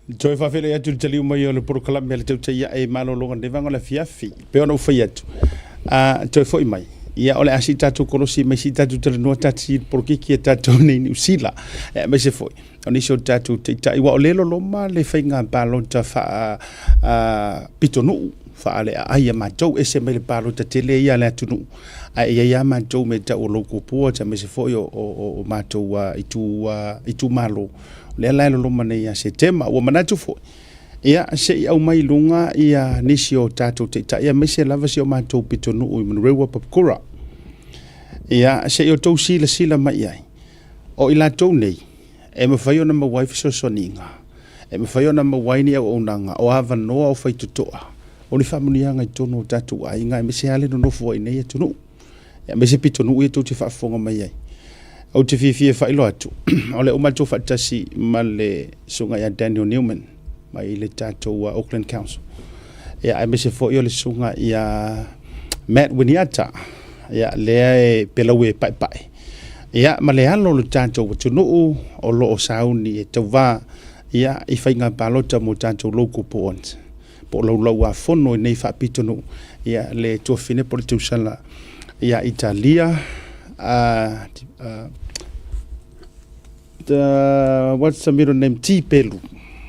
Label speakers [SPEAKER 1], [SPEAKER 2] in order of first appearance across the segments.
[SPEAKER 1] Joy whawhere atu te liu mai o le porokala mea le tautai ia e malolonga ne vanga le fiafi. Pe ona ufai atu. Joy foi mai. Ia ole asi tatu kolosi mai si tatu tele noa tati porokiki e tatu nei ni usila. Mai se foi. Oni so tatu te tai wa ole lo loma le whainga balota wha pitonu. Wha ale aia matou ese mai le balota tele ia le atunu. Ia ia matou me ta o loko pua ta mai se foi o matou itu malo. Le la lo mane ya se tema o manatu fo ia se au mai lunga ia nisi o tatu te ta ia mese lava si o matou pitonu o Manurewa Papakura ia se o tou sila mai ai o ila tou nei e me fai ona mawai fiso soninga e me fai ona mawai ni o onanga o ava noa o fai tutoa o ni famunia ngai tono tatu ai ngai mese ale no fo nei e tunu ia mese pitonu e tou te fa fonga mai ai o te fifie whailo atu. O le umatou whaatasi ma le sunga ia Daniel Newman, mai le tātou Auckland Council. Ia e mese fo i o le sunga ia Matt Winiata, ia lea e pelaue pai. Ia ma le alo le tātou watunuu o lo o sauni e tau wā, ia i whainga palota mo tātou local poons. Po lau a fono i nei whaapitonu, ia le tuafine po le tausala, ia Italia, what's the middle name? T-Pelu.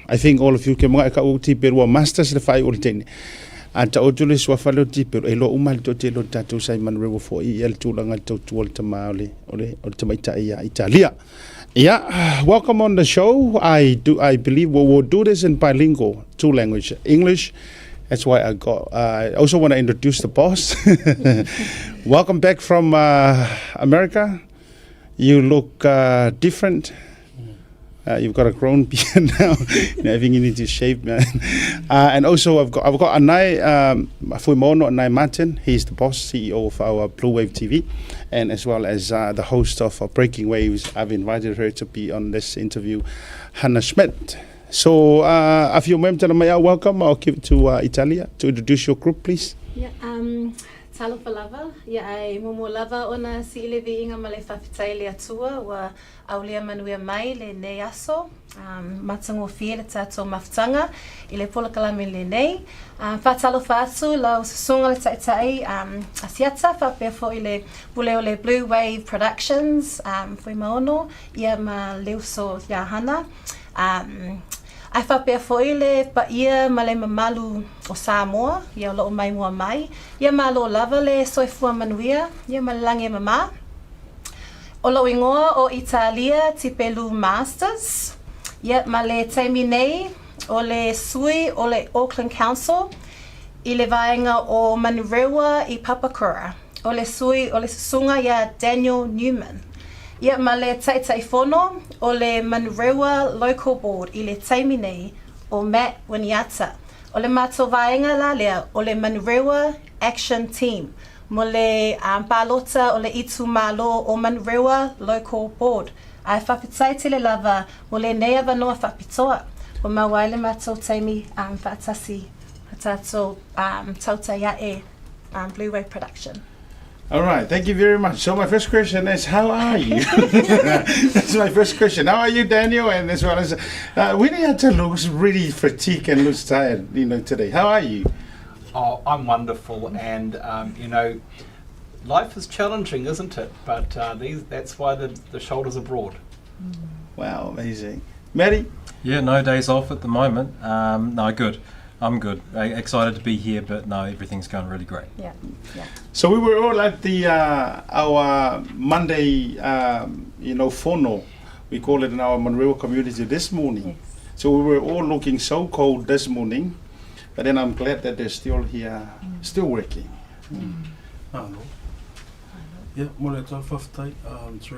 [SPEAKER 1] I think all of you can mga ka T-Pelu or masters le fai ultene. Anta otule swa falo T-Pelu. Elo umal to te lo tatu sai Manurewa fo I el tulanga to tuol tama ole tamaita ia Italia. Yeah, welcome on the show. I believe we'll do this in bilingual, two language, English. That's why I also want to introduce the boss. Welcome back from America. You look different. You've got a grown beard now. I think you need to shave, man. And also, I've got Anai Fuimono Anai Martin. He's the boss, CEO of our Blue Wave TV, and as well as the host of Breaking Waves. I've invited her to be on this interview, Hannah Schmidt. So, a few members of my welcome. I'll give it to Italia to introduce your group, please.
[SPEAKER 2] Yeah, Talofa lava. Yeah, ai momo lava ona si ilevi inga male whawhitai le atua wa aulea manuia mai le nei aso. Matango fie le tātou mawhtanga i le polakalame le nei. Whatalofa atu lau sasunga le taitai asiata whapea fo i le buleo le Blue Wave Productions. Fui maono ia ma leuso ia hana. Ai whapea foile pa ia ma le mamalu o Samoa, ia lo o mai mua mai. Ia ma lo lava le soifua manuia, ia ma lange mama. O lo ingoa o Italia T-Pelu Masters. Ia ma le taimi nei o le sui o le Auckland Council. I le vaenga o Manurewa I Papakura. O le sui o le sunga ia Daniel Newman. Ia ma le taitai fono o le Manurewa Local Board I le taimi nei o Matt Winiata. O le mātou vaenga la lea o le Manurewa Action Team. Mo le palota o le itu malo o Manurewa Local Board. Ai whapitai te le lava mo le nei avanoa whapitoa. O mawai le mātou taimi whaatasi tātou Tautai ia Blue Wave Production.
[SPEAKER 1] All right, thank you very much. So my first question is, how are you? That's my first question. How are you, Daniel? And as well as, Winiata looks really fatigued and looks tired, today. How are you?
[SPEAKER 3] Oh, I'm wonderful, and life is challenging, isn't it? But that's why the shoulders are broad.
[SPEAKER 1] Wow, amazing. Maddie?
[SPEAKER 4] Yeah, no days off at the moment. No, good. I'm good. Excited to be here, but no, everything's going really great.
[SPEAKER 2] Yeah.
[SPEAKER 1] So we were all at the our Monday, fono. We call it in our Manurewa community this morning.
[SPEAKER 2] Yes.
[SPEAKER 1] So we were all looking so cold this morning, but then I'm glad that they're still here, still working.
[SPEAKER 5] Hello. Yeah, it's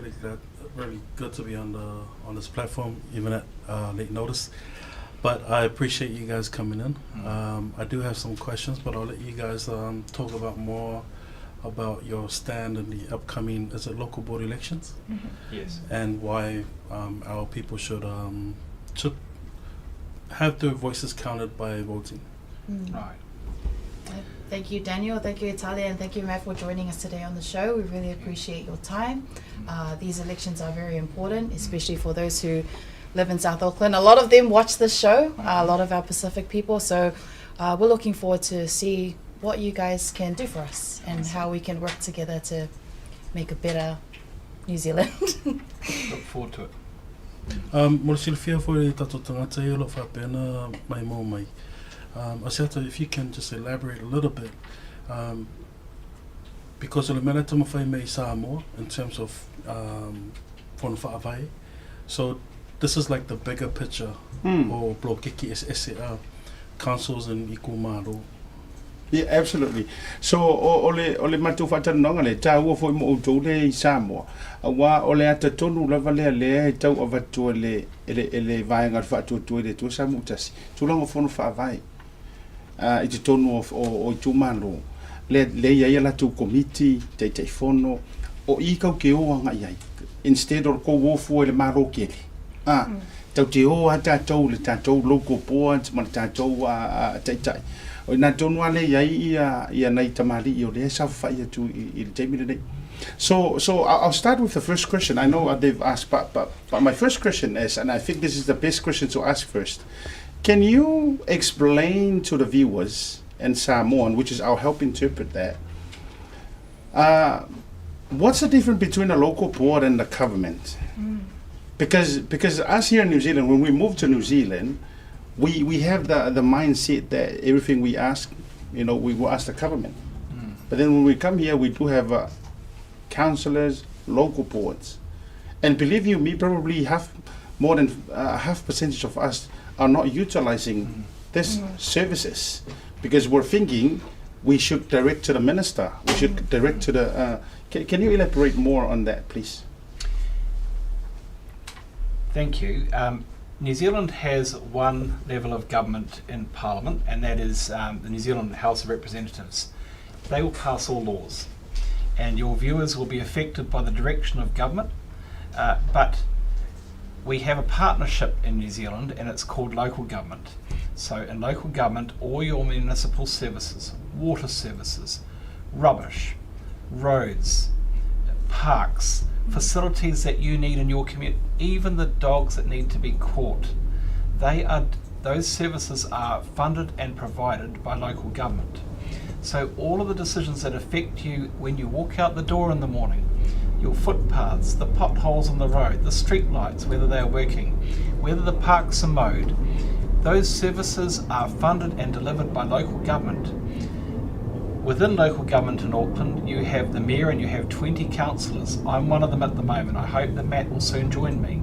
[SPEAKER 5] really good to be on this platform, even at late notice. But I appreciate you guys coming in. I do have some questions, but I'll let you guys talk about more about your stand in the upcoming, is it local board elections?
[SPEAKER 3] Yes.
[SPEAKER 5] And why our people should have their voices counted by voting.
[SPEAKER 3] Right.
[SPEAKER 6] Thank you, Daniel. Thank you, Italia, and thank you, Matt, for joining us today on the show. We really appreciate your time. These elections are very important, especially for those who live in South Auckland. A lot of them watch this show, a lot of our Pacific people. So we're looking forward to see what you guys can do for us and how we can work together to make a better New Zealand.
[SPEAKER 3] Look forward to it.
[SPEAKER 5] Mora silfia foi tato tangata e lo whapena mai mō mai. Asiata, if you can just elaborate a little bit, because of the mena tama whai mei Samoa in terms of whana whaavai. So this is like the bigger picture o blokeki SSA councils and iku maro.
[SPEAKER 1] Yeah, absolutely. So ole matu whatanonga le tā ua fo mo utou le i Samoa. Wa ole ata tonu lava lea lea tau avatua ele vaenga whatua le tua Samoa utasi. Tulanga whono whaavai. I te tonu o i tūmano. Le ia la tu komiti, te whono, o i kau ke oanga iai. Instead of ko wofu ele maro kele. Tau te o a tātou le tātou loko poa, te mana tātou a taitai. O nā tonu ale iai ia nei tamari i o lea sa whai atu i le teimile nei. So I'll start with the first question. I know they've asked, but my first question is, and I think this is the best question to ask first. Can you explain to the viewers and Samoan, which is I'll help interpret that, what's the difference between a local board and the government? Because us here in New Zealand, when we moved to New Zealand, we have the mindset that everything we ask, we will ask the government. But then when we come here, we do have councillors, local boards. And believe you me, probably more than half percentage of us are not utilizing this services, because we're thinking we should direct to the minister, we should direct to the... Can you elaborate more on that, please?
[SPEAKER 3] Thank you. New Zealand has one level of government in Parliament, and that is the New Zealand House of Representatives. They will pass all laws, and your viewers will be affected by the direction of government, but we have a partnership in New Zealand, and it's called local government. So in local government, all your municipal services, water services, rubbish, roads, parks, facilities that you need in your community, even the dogs that need to be caught, those services are funded and provided by local government. So all of the decisions that affect you when you walk out the door in the morning, your footpaths, the potholes on the road, the street lights, whether they are working, whether the parks are mowed, those services are funded and delivered by local government. Within local government in Auckland, you have the mayor and you have 20 councillors. I'm one of them at the moment. I hope that Matt will soon join me.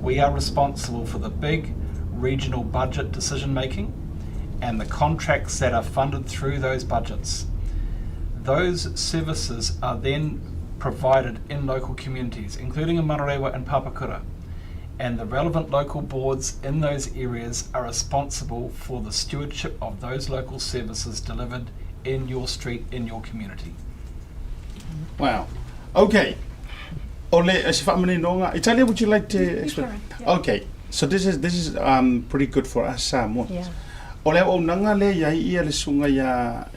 [SPEAKER 3] We are responsible for the big regional budget decision making and the contracts that are funded through those budgets. Those services are then provided in local communities, including in Manurewa and Papakura. And the relevant local boards in those areas are responsible for the stewardship of those local services delivered in your street, in your community.
[SPEAKER 1] Wow. Okay. Italia, would you like to explain?
[SPEAKER 2] Yeah.
[SPEAKER 1] Okay. So this is pretty good for us Samoans.
[SPEAKER 2] Yeah.
[SPEAKER 1] Ole o nanga le ia le sunga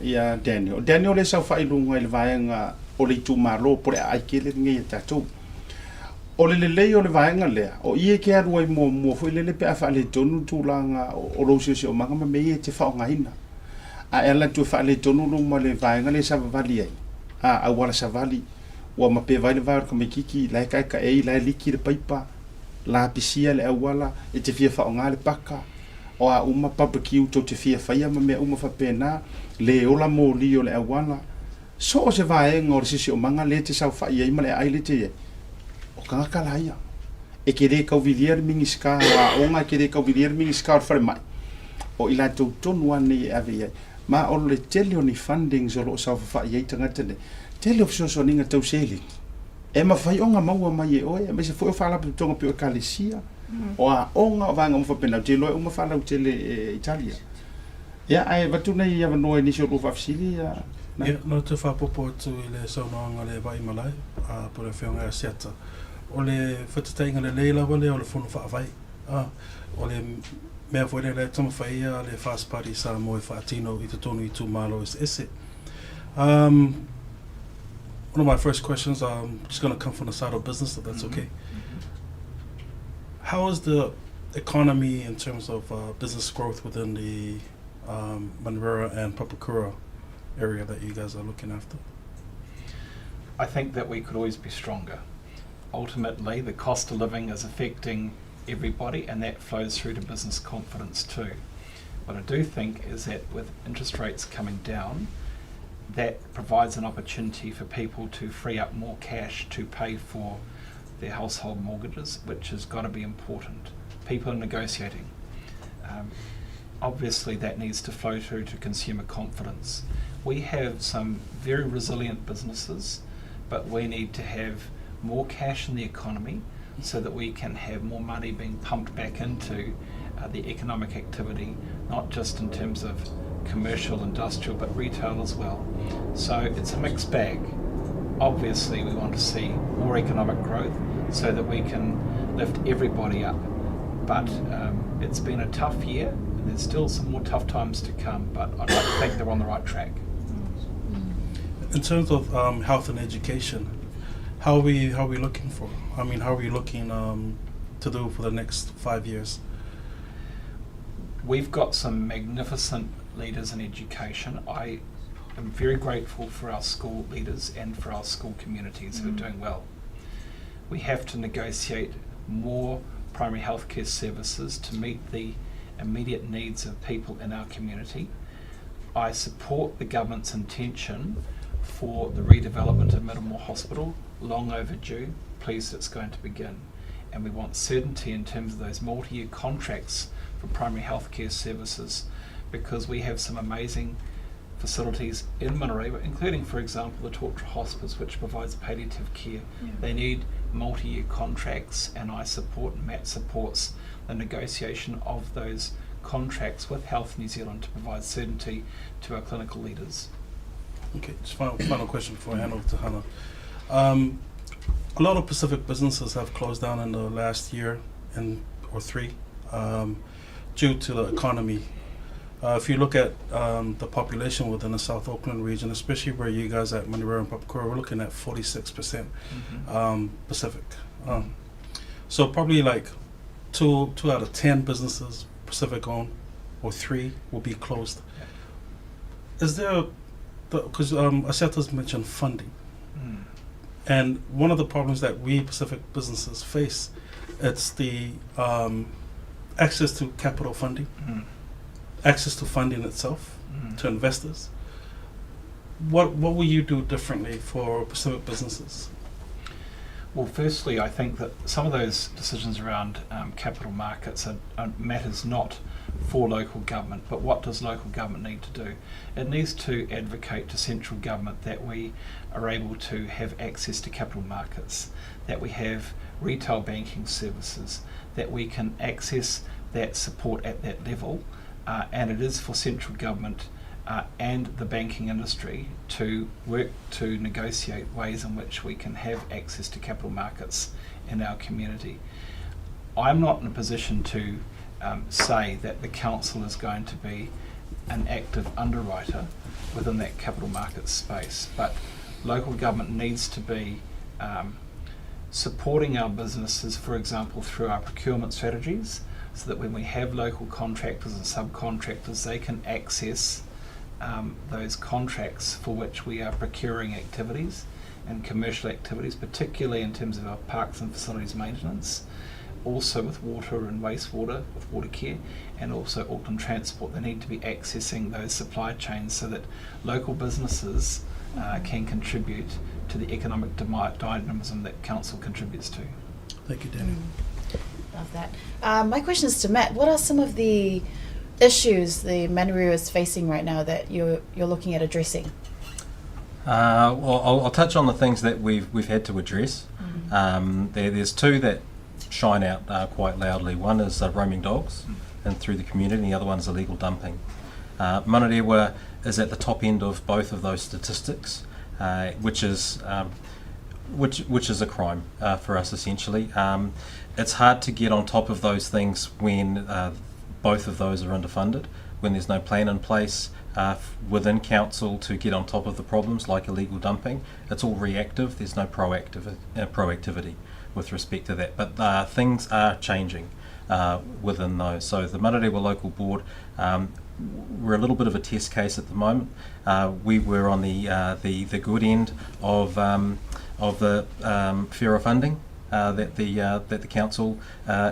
[SPEAKER 1] ya Daniel. Daniel le sa failunga le vaenga o le tumalo por ai ke le ngai tatu. Ole le ole vaenga le o ie ke aru ai mo foi le pe afa le tonu tulanga o lo se o manga me te fa nga ina. A ela tu fa le tonu no mo le vaenga le sa vali ai. A wala sa vali o ma pe vai le va ko me kiki la ka e la liki le paipa la pisia le wala e te fia fa nga le paka. O a uma barbecue to te fia faia ma me uma fa pena le ola mo li o le wala. So o se vaenga o se o manga le te sa fa ia ma le ai le te o kanga kala ia. E ke re kau vilier mingiska o nga ke re kau vilier mingiska o mai. O ila tu tonu ane e ave ia. Ma o le tele o ni funding so lo sa fa ia tangata ne. Tele of so ninga tau seli. E ma fai onga maua mai e oe, me se foi o fala pe tonga pe o kalisia. O a onga o vanga mo fa pena te loe o ma fala o tele Italia. Ya ai vatu nei ia no ni so lo fa fsili ya.
[SPEAKER 5] Yeah, no te whapopo atu i le saunoanga le vai malai, por e whionga siata. O le whatatainga le leila wale o le whono whaavai. O le mea whaere le tama whaia le fast party sa mo e whaatino i te tonu i tū malo is ese. One of my first questions, just going to come from the side of business, if that's okay. How is the economy in terms of business growth within the Manurewa and Papakura area that you guys are looking after?
[SPEAKER 3] I think that we could always be stronger. Ultimately, the cost of living is affecting everybody, and that flows through to business confidence too. What I do think is that with interest rates coming down, that provides an opportunity for people to free up more cash to pay for their household mortgages, which has got to be important. People are negotiating. Obviously that needs to flow through to consumer confidence. We have some very resilient businesses, but we need to have more cash in the economy so that we can have more money being pumped back into the economic activity, not just in terms of commercial, industrial, but retail as well. So it's a mixed bag. Obviously we want to see more economic growth so that we can lift everybody up. But it's been a tough year, and there's still some more tough times to come, but I'd like to think they're on the right track.
[SPEAKER 5] In terms of health and education, how are we looking for? I mean, how are we looking to do for the next 5 years?
[SPEAKER 3] We've got some magnificent leaders in education. I am very grateful for our school leaders and for our school communities who are doing well. We have to negotiate more primary healthcare services to meet the immediate needs of people in our community. I support the government's intention for the redevelopment of Middlemore Hospital, long overdue, pleased it's going to begin. And we want certainty in terms of those multi-year contracts for primary healthcare services, because we have some amazing facilities in Manurewa, including, for example, the Tautai Hospice, which provides palliative care. Yeah. They need multi-year contracts, and I support, and Matt supports, the negotiation of those contracts with Health New Zealand to provide certainty to our clinical leaders.
[SPEAKER 5] Okay, just final question before I hand over to Hannah. A lot of Pacific businesses have closed down in the last year or three due to the economy. If you look at the population within the South Auckland region, especially where you guys at Manurewa and Papakura, we're looking at 46% Pacific. So probably like two out of 10 businesses Pacific owned, or 3 will be closed. Yeah. Is there, because Aseta's mentioned funding, and one of the problems that we Pacific businesses face, it's the access to capital funding. Access to funding itself, to investors. What will you do differently for Pacific businesses?
[SPEAKER 3] Well, firstly, I think that some of those decisions around capital markets are matters not for local government, but what does local government need to do? It needs to advocate to central government that we are able to have access to capital markets, that we have retail banking services, that we can access that support at that level. And it is for central government and the banking industry to work to negotiate ways in which we can have access to capital markets in our community. I'm not in a position to say that the council is going to be an active underwriter within that capital markets space, but local government needs to be supporting our businesses, for example, through our procurement strategies, so that when we have local contractors and subcontractors, they can access those contracts for which we are procuring activities and commercial activities, particularly in terms of our parks and facilities maintenance, also with water and wastewater, with water care, and also Auckland Transport. They need to be accessing those supply chains so that local businesses can contribute to the economic dynamism that council contributes to.
[SPEAKER 5] Thank you, Danny.
[SPEAKER 6] Love that. My question is to Matt. What are some of the issues the Manurewa is facing right now that you're looking at addressing?
[SPEAKER 4] Well, I'll touch on the things that we've had to address. There's 2 that shine out quite loudly. One is roaming dogs and through the community, and the other one is illegal dumping. Manurewa is at the top end of both of those statistics, which is a crime for us essentially. It's hard to get on top of those things when both of those are underfunded, when there's no plan in place within council to get on top of the problems like illegal dumping. It's all reactive, there's no proactivity. with respect to that. But things are changing within those. So the Manurewa Local Board, we're a little bit of a test case at the moment. We were on the good end of the FERA funding that the council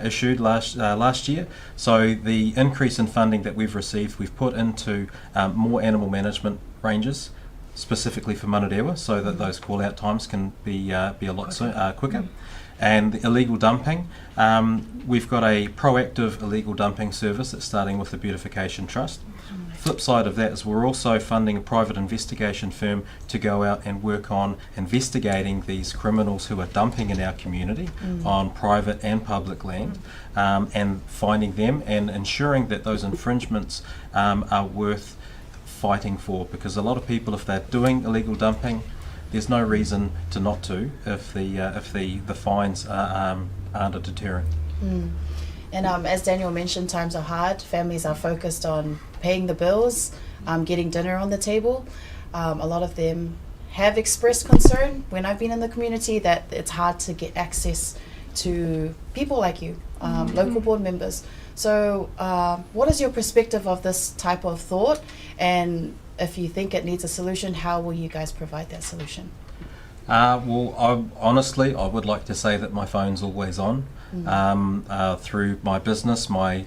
[SPEAKER 4] issued last year. So the increase in funding that we've received, we've put into more animal management ranges, specifically for Manurewa, so that those call-out times can be a lot quicker. And the illegal dumping, we've got a proactive illegal dumping service that's starting with the Beautification Trust. Flip side of that is we're also funding a private investigation firm to go out and work on investigating these criminals who are dumping in our community on private and public land, and finding them and ensuring that those infringements are worth fighting for, because a lot of people, if they're doing illegal dumping, there's no reason to not to if the fines aren't a deterrent.
[SPEAKER 6] And as Daniel mentioned, times are hard. Families are focused on paying the bills, getting dinner on the table. A lot of them have expressed concern when I've been in the community that it's hard to get access to people like you, local board members. So what is your perspective of this type of thought? And if you think it needs a solution, how will you guys provide that solution?
[SPEAKER 4] Well, honestly, I would like to say that my phone's always on. Through my business, my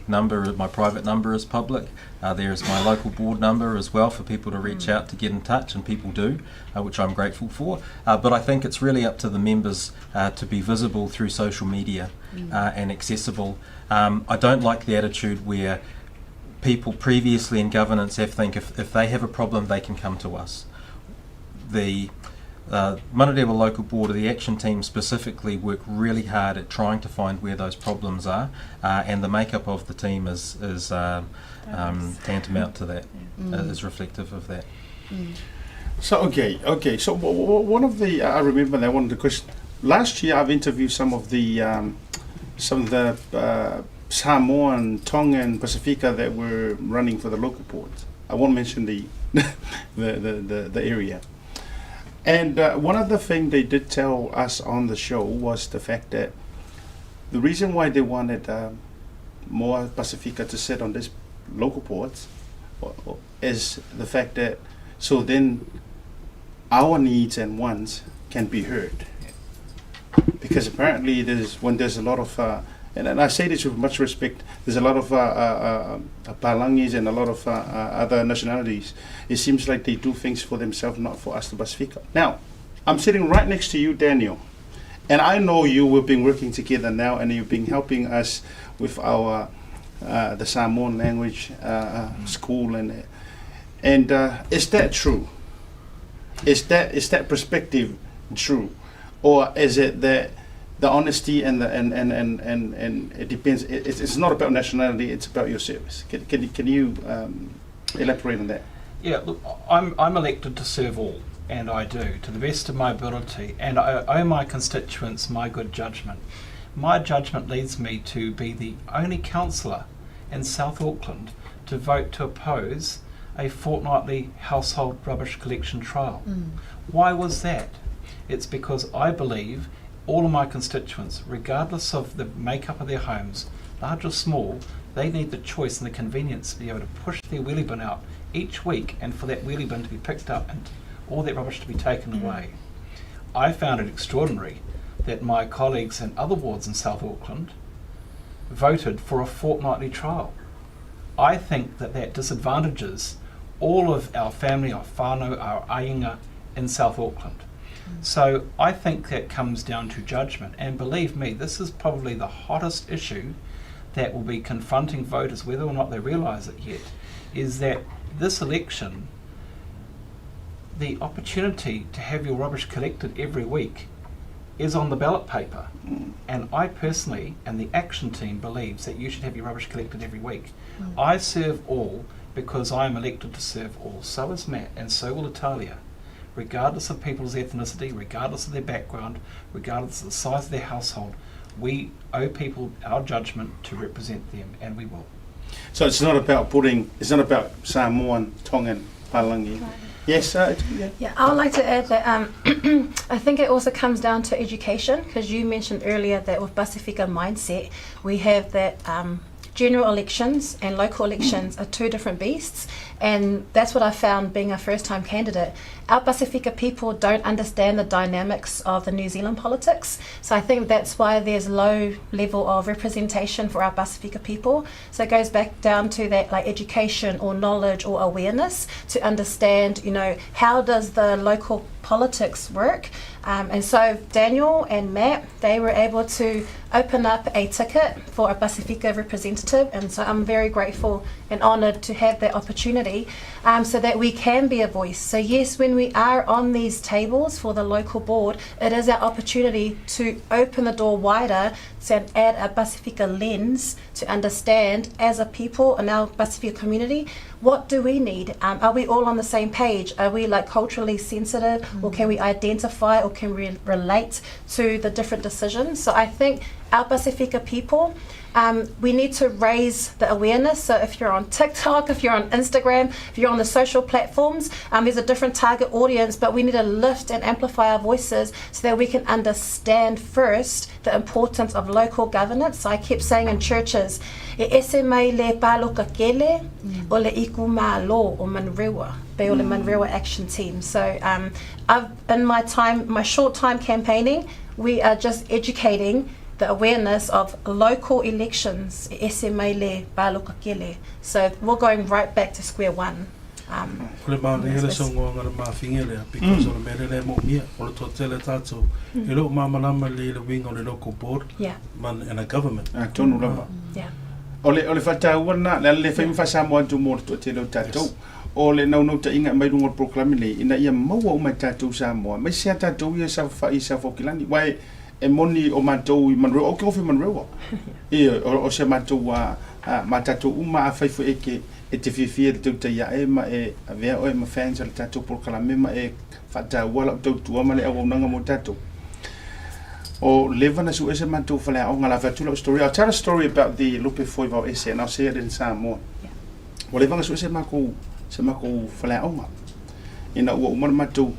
[SPEAKER 4] private number is public. There's my local board number as well for people to reach out to get in touch, and people do, which I'm grateful for. But I think it's really up to the members to be visible through social media and accessible. I don't like the attitude where people previously in governance think if they have a problem, they can come to us. The Manurewa Local Board, or the action team specifically, work really hard at trying to find where those problems are, and the makeup of the team is tantamount to that, is reflective of that.
[SPEAKER 1] So okay. So one of the I remember that one of the questions last year. I've interviewed some of the Samoan, Tongan, Pacifica that were running for the local boards. I won't mention the the area. And one of the things they did tell us on the show was the fact that the reason why they wanted more Pacifica to sit on this local boards is the fact that so then our needs and wants can be heard. Because apparently there's a lot of and I say this with much respect, there's a lot of Palangis and a lot of other nationalities. It seems like they do things for themselves, not for us, the Pacifica. Now, I'm sitting right next to you, Daniel, and I know we've been working together now, and you've been helping us with our the Samoan language school, and is that true? Is that perspective true, or is it that the honesty and it depends? It's not about nationality; it's about your service. Can you elaborate on that?
[SPEAKER 3] Yeah, look, I'm elected to serve all, and I do to the best of my ability, and I owe my constituents my good judgment. My judgment leads me to be the only councillor in South Auckland to vote to oppose a fortnightly household rubbish collection trial. Why was that? It's because I believe all of my constituents, regardless of the makeup of their homes, large or small, they need the choice and the convenience to be able to push their wheelie bin out each week, and for that wheelie bin to be picked up and all that rubbish to be taken away. I found it extraordinary that my colleagues in other wards in South Auckland voted for a fortnightly trial. I think that disadvantages all of our family, our whānau, our ainga in South Auckland. So I think that comes down to judgment, and believe me, this is probably the hottest issue that will be confronting voters, whether or not they realise it yet, is that this election, the opportunity to have your rubbish collected every week is on the ballot paper. And I personally, and the action team, believes that you should have your rubbish collected every week. I serve all because I am elected to serve all. So is Matt, and so will Italia. Regardless of people's ethnicity, regardless of their background, regardless of the size of their household, we owe people our judgment to represent them, and we will.
[SPEAKER 1] So it's not about Samoan, Tongan, Palangi. Yes, yeah.
[SPEAKER 2] Yeah, I would like to add that I think it also comes down to education, because you mentioned earlier that with Pasifika mindset, we have that general elections and local elections are two different beasts, and that's what I found being a first-time candidate. Our Pasifika people don't understand the dynamics of the New Zealand politics, so I think that's why there's low level of representation for our Pasifika people. So it goes back down to that like education or knowledge or awareness to understand, you know, how does the local politics work. And so Daniel and Matt, they were able to open up a ticket for a Pasifika representative, and so I'm very grateful and honoured to have that opportunity so that we can be a voice. So yes, when we are on these tables for the local board, it is our opportunity to open the door wider and add a Pasifika lens to understand as a people in our Pasifika community, what do we need? Are we all on the same page? Are we like culturally sensitive, or can we identify or can we relate to the different decisions? So I think our Pasifika people, we need to raise the awareness. So if you're on TikTok, if you're on Instagram, if you're on the social platforms, there's a different target audience, but we need to lift and amplify our voices so that we can understand first the importance of local governance. So I kept saying in churches, e ese mai le paloka kele o le iku malo o Manurewa, pe o le Manurewa action team. So in my short time campaigning, we are just educating the awareness of local elections, e ese mai le paloka kele. So we're going right back to square one.
[SPEAKER 5] Kule maana hele songo ngana mawhingele because o le mere le mo mia o le totele tātou e lo mamalama le wing on the local board man and a government.
[SPEAKER 1] Tonu lava.
[SPEAKER 2] Yeah.
[SPEAKER 1] Ole whataua na le whaimi whasamo atu mō to te lau tātou. O le nau ta inga mai rungo proklami le ina ia maua o mai tātou Samoa. Mai sea tātou ia sa whai sa whokilani. Wai e moni o mātou I Manurewa, o ke ofi Manurewa. Ia o se mātou ma tātou uma a whaifu eke e te whiwhia le tautai a e ma e avea o e ma fans le tātou proklami ma e whataua lau tautua ma le awaunanga mō tātou. O leva na su ese mātou whale a o ngā la whatula story. I'll tell a story about the Lupe Foiwau ese and I'll say it in Samoa. O leva na su ese mākou whale a o ngā. Ina ua umar mātou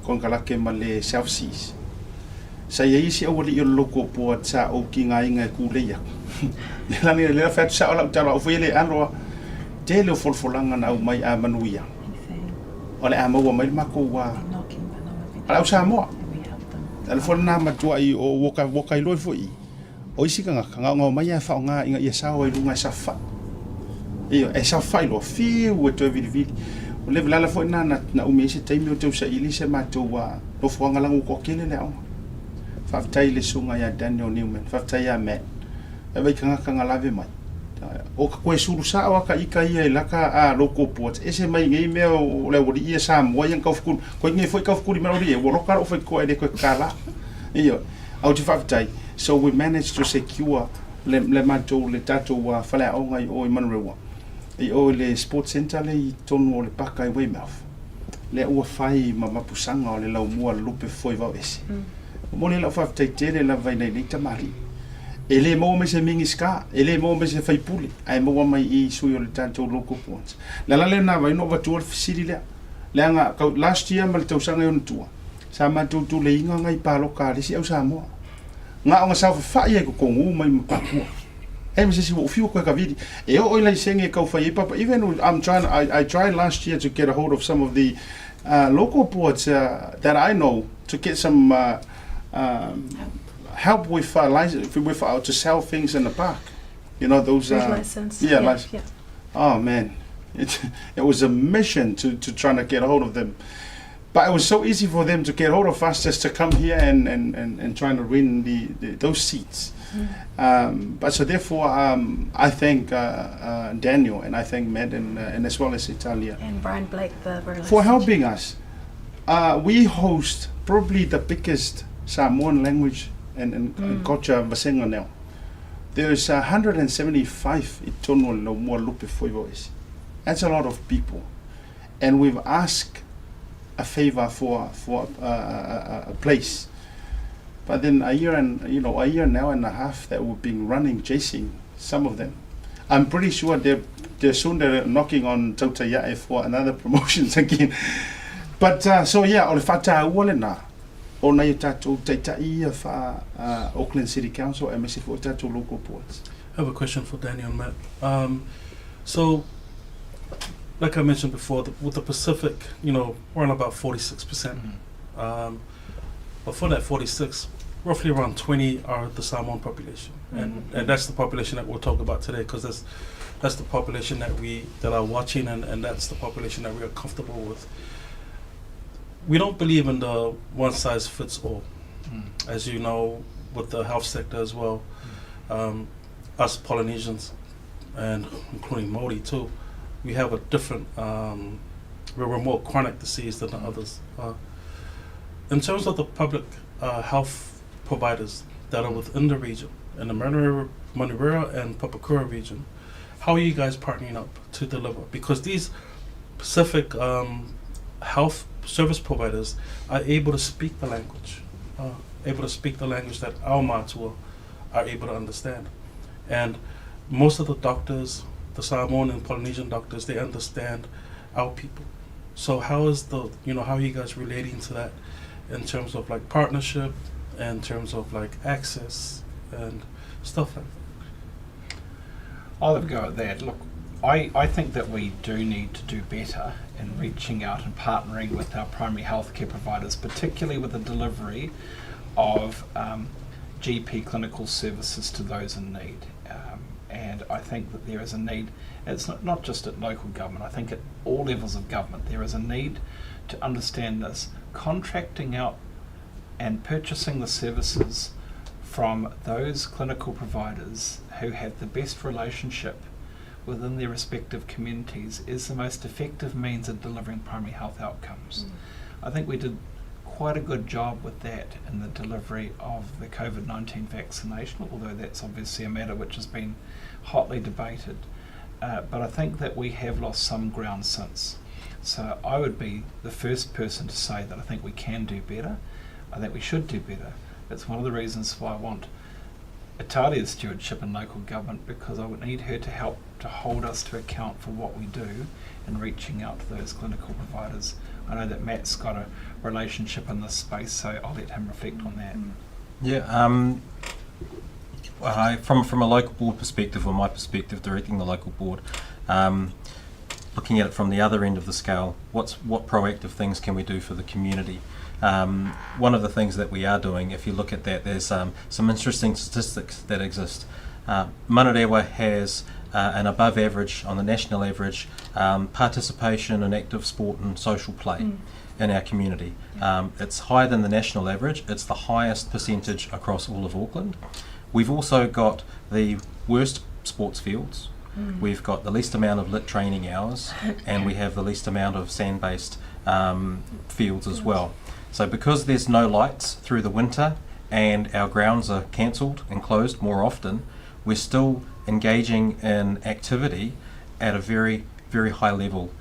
[SPEAKER 1] kongalake ma le South Seas. Sa ia isi au li o loko po ta o ki ngā inga e kuleia. Le lani le la whatu sa o lau tala o whele aloa te leo folfolanga na au mai a manuia. O le a maua mai mākou alau Samoa. Ala fo na matua I o woka I loi fo I. O isi ka ngā mai a whao ngā inga ia sao I runga sa wha. Iyo, e sa wha ilo, fiu e toi vili. O lewe lala fo na umi ese taimi o tau sa ili se mātou no fuanga langu ko kele le aunga. Whaftai le sunga ia Daniel Newman, whaftai ia Matt. E wai ka ngā lave mai. O ka koe suru sa awa ka ika ia I laka a loko port. Ese mai ngei mea o le wori ia Samoa iang kaufukuri. Koe ngei fwoi kaufukuri mea ori e warokara o fwoi koe de koe kala. Iyo, au te whaftai. So we managed to secure le mātou le tātou whale a onga I o I Manurewa. I o le sports center le I tonu o le paka I Weymouth. Le ua whai ma mapusanga o le lau mua Lupe Foiwau ese. Mo le lau whaftai tere la vai nei tamari. E le mo me se mingi ska, e le mo me se whaipuli, ai mo mai I sui o le tātou local points. La le na vai no vatua le fisiri lea. Lea ngā, last year ma le tausanga I tua. Sa mātou le inga ngai pālo kārisi au Samoa. Ngā o ngā sau whai e ko kongu mai Papakura. E me se si wo fiu koe ka vidi. E o oi lai senge kau whai e papa. Even I tried last year to get a hold of some of the local boards that I know to get some help with to sell things in the park. You know those
[SPEAKER 2] license.
[SPEAKER 1] Yeah. Oh man, it was a mission to try to get a hold of them. But it was so easy for them to get hold of us just to come here and trying to win those seats. But so therefore, I thank Daniel and I thank Matt and as well as Italia
[SPEAKER 2] and Brian Blake
[SPEAKER 1] for helping us. We host probably the biggest Samoan language and culture vasenga now. There's 175 itono lo mua Lupe Foiwau ese. That's a lot of people, and we've asked a favor for a place. But then a year now and a half that we've been running, chasing some of them. I'm pretty sure they're soon they're knocking on Tautai for another promotions again. But so yeah, o le whata ua na. O na i tātou taitai Auckland City Council, and mesi for tātou local boards.
[SPEAKER 5] I have a question for Danny and Matt. So, like I mentioned before, with the Pacific, we're on about 46%. But for that 46, roughly around 20 are the Samoan population, and that's the population that we'll talk about today, because that's the population that are watching, and that's the population that we are comfortable with. We don't believe in the one size fits all, as you know, with the health sector as well. Us Polynesians, and including Māori too, we have a different, we're more chronic disease than the others. In terms of the public health providers that are within the region, in the Manurewa and Papakura region, how are you guys partnering up to deliver? Because these Pacific health service providers are able to speak the language, that our mātua are able to understand. And most of the doctors, the Samoan and Polynesian doctors, they understand our people. So how are you guys relating to that in terms of like partnership, in terms of like access and stuff like that?
[SPEAKER 3] I'll have a go at that. Look, I think that we do need to do better in reaching out and partnering with our primary healthcare providers, particularly with the delivery of GP clinical services to those in need. And I think that there is a need, it's not just at local government, I think at all levels of government there is a need to understand this. Contracting out and purchasing the services from those clinical providers who have the best relationship within their respective communities is the most effective means of delivering primary health outcomes. I think we did quite a good job with that in the delivery of the COVID-19 vaccination, although that's obviously a matter which has been hotly debated. But I think that we have lost some ground since. So I would be the first person to say that I think we can do better. I think we should do better. That's one of the reasons why I want Italia's stewardship in local government, because I would need her to help to hold us to account for what we do in reaching out to those clinical providers. I know that Matt's got a relationship in this space, so I'll let him reflect on that.
[SPEAKER 4] Yeah, from a local board perspective, or my perspective, directing the local board, looking at it from the other end of the scale, what proactive things can we do for the community? One of the things that we are doing, if you look at that, there's some interesting statistics that exist. Manurewa has an above average, on the national average, participation in active sport and social play in our community. It's higher than the national average. It's the highest percentage across all of Auckland. We've also got the worst sports fields. We've got the least amount of lit training hours, and we have the least amount of sand-based fields as well. So because there's no lights through the winter and our grounds are cancelled and closed more often, we're still engaging in activity at a very, very high level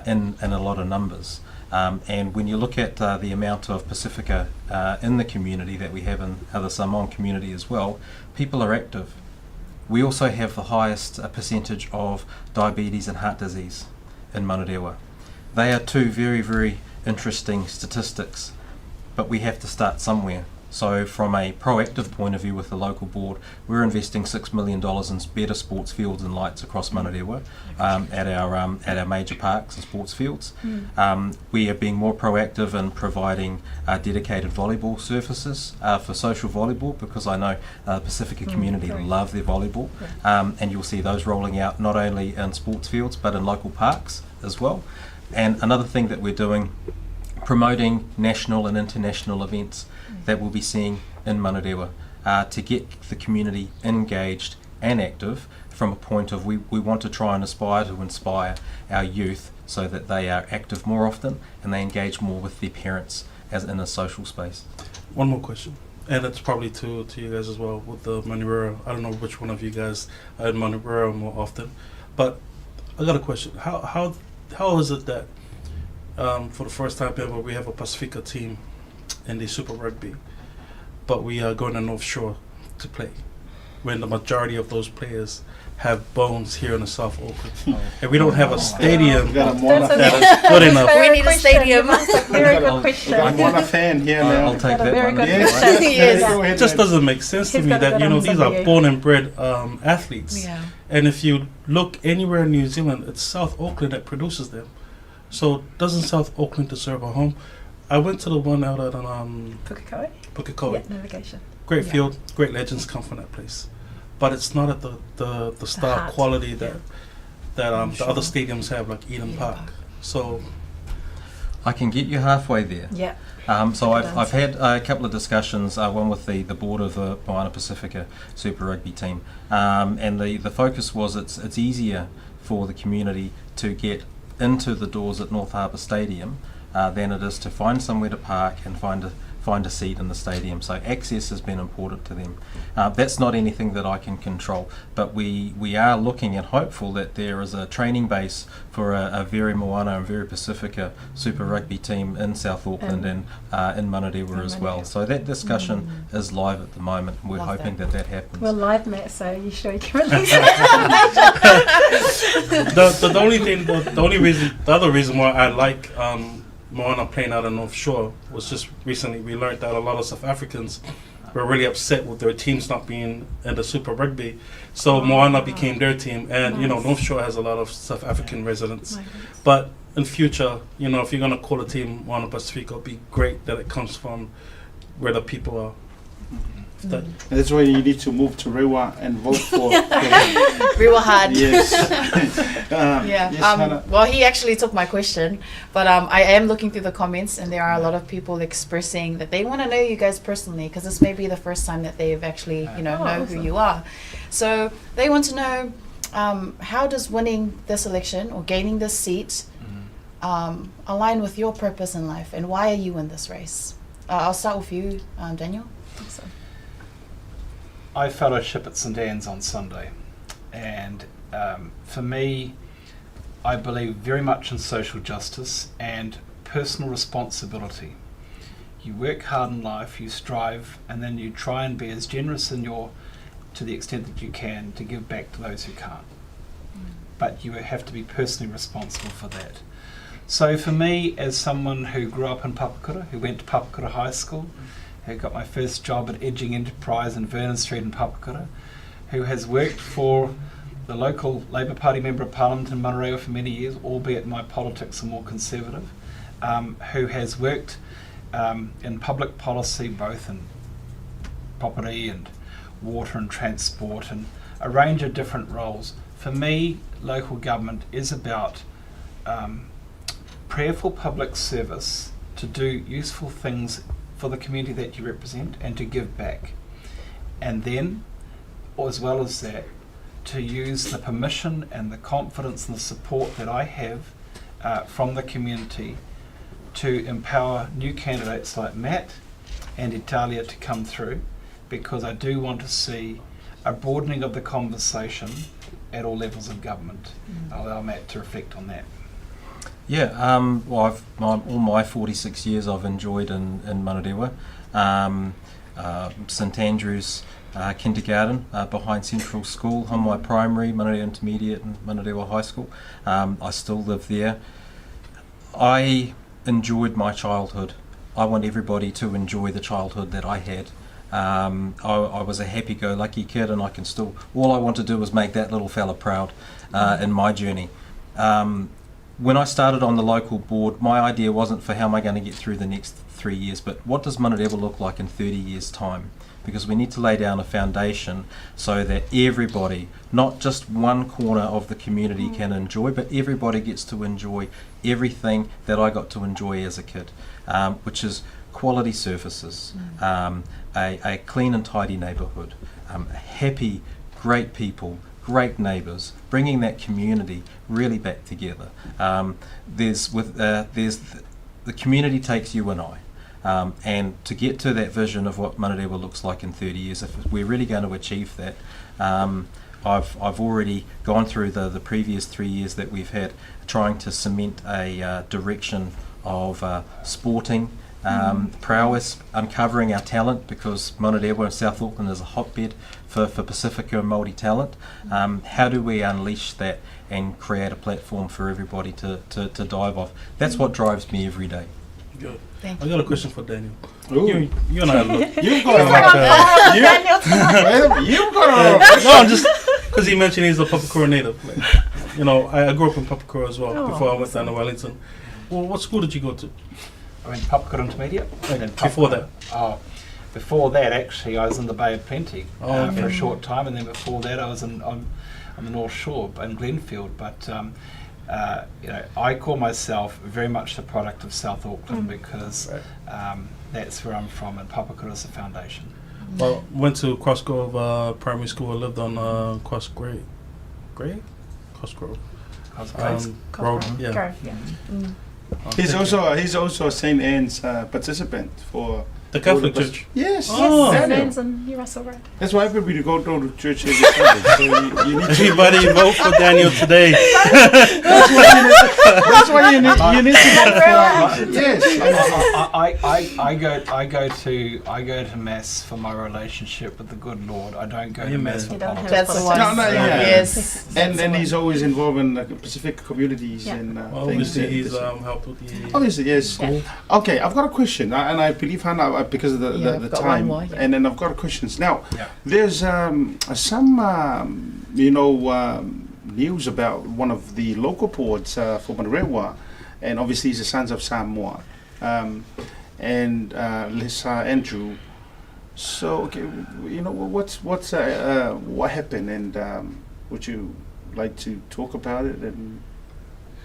[SPEAKER 4] in a lot of numbers. And when you look at the amount of Pacifica in the community that we have in the Samoan community as well, people are active. We also have the highest percentage of diabetes and heart disease in Manurewa. They are two very, very interesting statistics, but we have to start somewhere. So from a proactive point of view with the local board, we're investing $6 million in better sports fields and lights across Manurewa at our major parks and sports fields. We are being more proactive in providing dedicated volleyball surfaces for social volleyball, because I know the Pacifica community love their volleyball, and you'll see those rolling out not only in sports fields but in local parks as well. And another thing that we're doing, promoting national and international events that we'll be seeing in Manurewa to get the community engaged and active from a point of we want to try and aspire to inspire our youth so that they are active more often and they engage more with their parents as in a social space.
[SPEAKER 5] One more question, and it's probably to you guys as well with the Manurewa. I don't know which one of you guys are in Manurewa more often, but I got a question. How is it that for the first time ever we have a Pacifica team in the Super Rugby, but we are going to North Shore to play? when the majority of those players have bones here in the South Auckland. And we don't have a stadium
[SPEAKER 1] We got a Moana
[SPEAKER 5] that is good enough.
[SPEAKER 6] We need a stadium.
[SPEAKER 2] That's a very
[SPEAKER 4] I'll-
[SPEAKER 2] good question.
[SPEAKER 1] We got a Moana fan here now.
[SPEAKER 4] I'll take
[SPEAKER 2] Got a
[SPEAKER 4] that
[SPEAKER 2] very
[SPEAKER 4] one.
[SPEAKER 2] good
[SPEAKER 1] Yes.
[SPEAKER 2] question.
[SPEAKER 6] Yes.
[SPEAKER 1] Go ahead,
[SPEAKER 5] It just
[SPEAKER 1] man.
[SPEAKER 5] doesn't make sense to
[SPEAKER 2] He's
[SPEAKER 5] me
[SPEAKER 2] got a
[SPEAKER 5] that,
[SPEAKER 2] good
[SPEAKER 5] you know,
[SPEAKER 2] answer
[SPEAKER 5] these
[SPEAKER 2] for
[SPEAKER 5] are
[SPEAKER 2] you.
[SPEAKER 5] born and bred athletes.
[SPEAKER 6] Yeah.
[SPEAKER 5] And if you look anywhere in New Zealand, it's South Auckland that produces them. So doesn't South Auckland deserve a home? I went to the one out at
[SPEAKER 2] Pukekohe?
[SPEAKER 5] Pukekohe.
[SPEAKER 2] Yeah, navigation.
[SPEAKER 5] Great
[SPEAKER 6] Yeah.
[SPEAKER 5] field, great legends come from that place. But it's not at the star
[SPEAKER 2] heart.
[SPEAKER 5] quality that
[SPEAKER 2] I'm
[SPEAKER 5] the other
[SPEAKER 2] sure.
[SPEAKER 5] stadiums have, like Eden
[SPEAKER 6] Eden
[SPEAKER 5] Park.
[SPEAKER 6] Park.
[SPEAKER 5] So
[SPEAKER 4] I can get you halfway there.
[SPEAKER 2] Yeah.
[SPEAKER 4] So
[SPEAKER 2] Good
[SPEAKER 4] I've had a couple of discussions, one with the board of the Moana Pacifica Super Rugby team, and the focus was it's easier for the community to get into the doors at North Harbour Stadium than it is to find somewhere to park and find a seat in the stadium. So access has been important to them. That's not anything that I can control, but we are looking and hopeful that there is a training base for a very Moana and very Pacifica Super Rugby team in South Auckland and in Manurewa as well.
[SPEAKER 2] Manurewa.
[SPEAKER 4] So that discussion is live at the moment, and we're
[SPEAKER 6] Love
[SPEAKER 4] hoping
[SPEAKER 6] that.
[SPEAKER 4] that happens.
[SPEAKER 2] We're live, Matt, so you sure you can release it?
[SPEAKER 5] the other reason why I like Moana playing out of North Shore was just recently we learned that a lot of South Africans were really upset with their teams not being in the Super Rugby. So Moana became their team, and you know
[SPEAKER 2] Nice.
[SPEAKER 5] North Shore has a lot of South African residents.
[SPEAKER 2] My goodness.
[SPEAKER 5] But in future, you know, if you're gonna call a team Moana Pacifica, it'd be great that it comes from where the people are. That,
[SPEAKER 1] And that's why you need to move to Rewa and vote for.
[SPEAKER 6] Real hard.
[SPEAKER 1] Yes.
[SPEAKER 6] Yeah.
[SPEAKER 1] Yes, Hannah.
[SPEAKER 6] Well, he actually took my question, but I am looking through the comments, and there are a lot of people expressing that they want to know you guys personally, because this may be the first time that they've actually, know who
[SPEAKER 2] awesome.
[SPEAKER 6] you are. So they want to know, how does winning this election or gaining this seat align with your purpose in life, and why are you in this race? I'll start with you, Daniel.
[SPEAKER 2] Awesome.
[SPEAKER 3] I fellowship at St Anne's on Sunday, and for me, I believe very much in social justice and personal responsibility. You work hard in life, you strive, and then you try and be as generous to the extent that you can, to give back to those who can't. But you have to be personally responsible for that. So for me, as someone who grew up in Papakura, who went to Papakura High School, who got my first job at Edging Enterprise in Vernon Street in Papakura, who has worked for the local Labour Party Member of Parliament in Manurewa for many years, albeit my politics are more conservative, who has worked in public policy, both in property and water and transport and a range of different roles. For me, local government is about prayerful public service to do useful things for the community that you represent and to give back. And then, or as well as that, to use the permission and the confidence and the support that I have from the community to empower new candidates like Matt and Italia to come through, because I do want to see a broadening of the conversation at all levels of government. I'll allow Matt to reflect on that.
[SPEAKER 4] Yeah, well, all my 46 years I've enjoyed in Manurewa. St Andrew's kindergarten behind Central School, Homai Primary, Manurewa Intermediate and Manurewa High School. I still live there. I enjoyed my childhood. I want everybody to enjoy the childhood that I had. I was a happy-go-lucky kid, and I can still, all I want to do is make that little fella proud in my journey. When I started on the local board, my idea wasn't for how am I going to get through the next 3 years, but what does Manurewa look like in 30 years' time? Because we need to lay down a foundation so that everybody, not just one corner of the community can enjoy, but everybody gets to enjoy everything that I got to enjoy as a kid, which is quality services, a clean and tidy neighbourhood, happy, great people, great neighbours, bringing that community really back together. There's the community takes you and I, and to get to that vision of what Manurewa looks like in 30 years, if we're really going to achieve that, I've already gone through the previous 3 years that we've had trying to cement a direction of sporting prowess, uncovering our talent, because Manurewa and South Auckland is a hotbed for Pacifica and Māori talent. How do we unleash that and create a platform for everybody to dive off? That's what drives me every day.
[SPEAKER 5] Good.
[SPEAKER 6] Thank
[SPEAKER 5] I got a question for Daniel.
[SPEAKER 1] Ooh.
[SPEAKER 5] You and I look.
[SPEAKER 1] You've got
[SPEAKER 5] No, I'm just because he mentioned he's a Papakura native. Like, you know, I grew up in Papakura as well before I went down to Wellington. Well, what school did you go to?
[SPEAKER 3] I went Papakura Intermediate. And then
[SPEAKER 5] Before that?
[SPEAKER 3] Oh, before that, actually, I was in the Bay of Plenty
[SPEAKER 5] Oh,
[SPEAKER 3] for a
[SPEAKER 5] okay.
[SPEAKER 3] short time, and then before that, I was on the North Shore in Glenfield. But you know, I call myself very much the product of South Auckland because that's where I'm from, and Papakura is the foundation.
[SPEAKER 5] Well, went to Crossgrove Primary School. I lived on Crossgrove. Road. Yeah.
[SPEAKER 1] He's also a St. Anne's participant for
[SPEAKER 5] The Catholic
[SPEAKER 1] all the
[SPEAKER 5] Church.
[SPEAKER 1] Yes.
[SPEAKER 5] Oh.
[SPEAKER 2] Yes,
[SPEAKER 1] Daniel.
[SPEAKER 2] Nan's and you're Russell Road.
[SPEAKER 1] That's why everybody go to church every Sunday. So you need to.
[SPEAKER 5] Everybody vote for Daniel today.
[SPEAKER 1] That's why you need to vote for. Yes.
[SPEAKER 3] I go to mass for my relationship with the good Lord. I don't go to
[SPEAKER 5] Amen.
[SPEAKER 3] mass for
[SPEAKER 2] You don't have
[SPEAKER 3] politics.
[SPEAKER 6] That's the one.
[SPEAKER 1] No, no, yeah.
[SPEAKER 6] Yes.
[SPEAKER 1] And he's always involved in Pacific communities
[SPEAKER 2] Yeah.
[SPEAKER 1] and
[SPEAKER 5] Obviously,
[SPEAKER 1] things.
[SPEAKER 5] he's helped with the.
[SPEAKER 1] Obviously, yes.
[SPEAKER 2] Yeah.
[SPEAKER 1] Okay, I've got a question, and I believe Hannah, because of
[SPEAKER 6] Yeah,
[SPEAKER 1] the
[SPEAKER 6] I've got
[SPEAKER 1] time,
[SPEAKER 6] one more, yeah.
[SPEAKER 1] and then I've got questions. Now,
[SPEAKER 3] Yeah.
[SPEAKER 1] there's some, news about one of the local ports for Manurewa, and obviously he's the Sons of Samoa, and Lisa Andrew. So, okay, what happened, and would you like to talk about it? And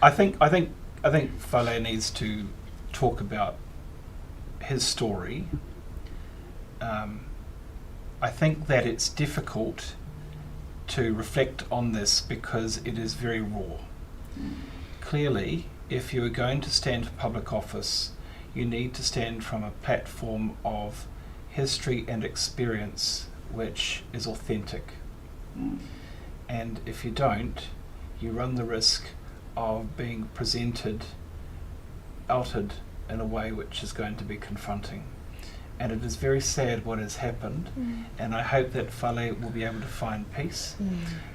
[SPEAKER 3] I think Fale needs to talk about his story. I think that it's difficult to reflect on this because it is very raw. Clearly, if you are going to stand for public office, you need to stand from a platform of history and experience which is authentic. And if you don't, you run the risk of being outed in a way which is going to be confronting. And it is very sad what has happened, and I hope that Fale will be able to find peace.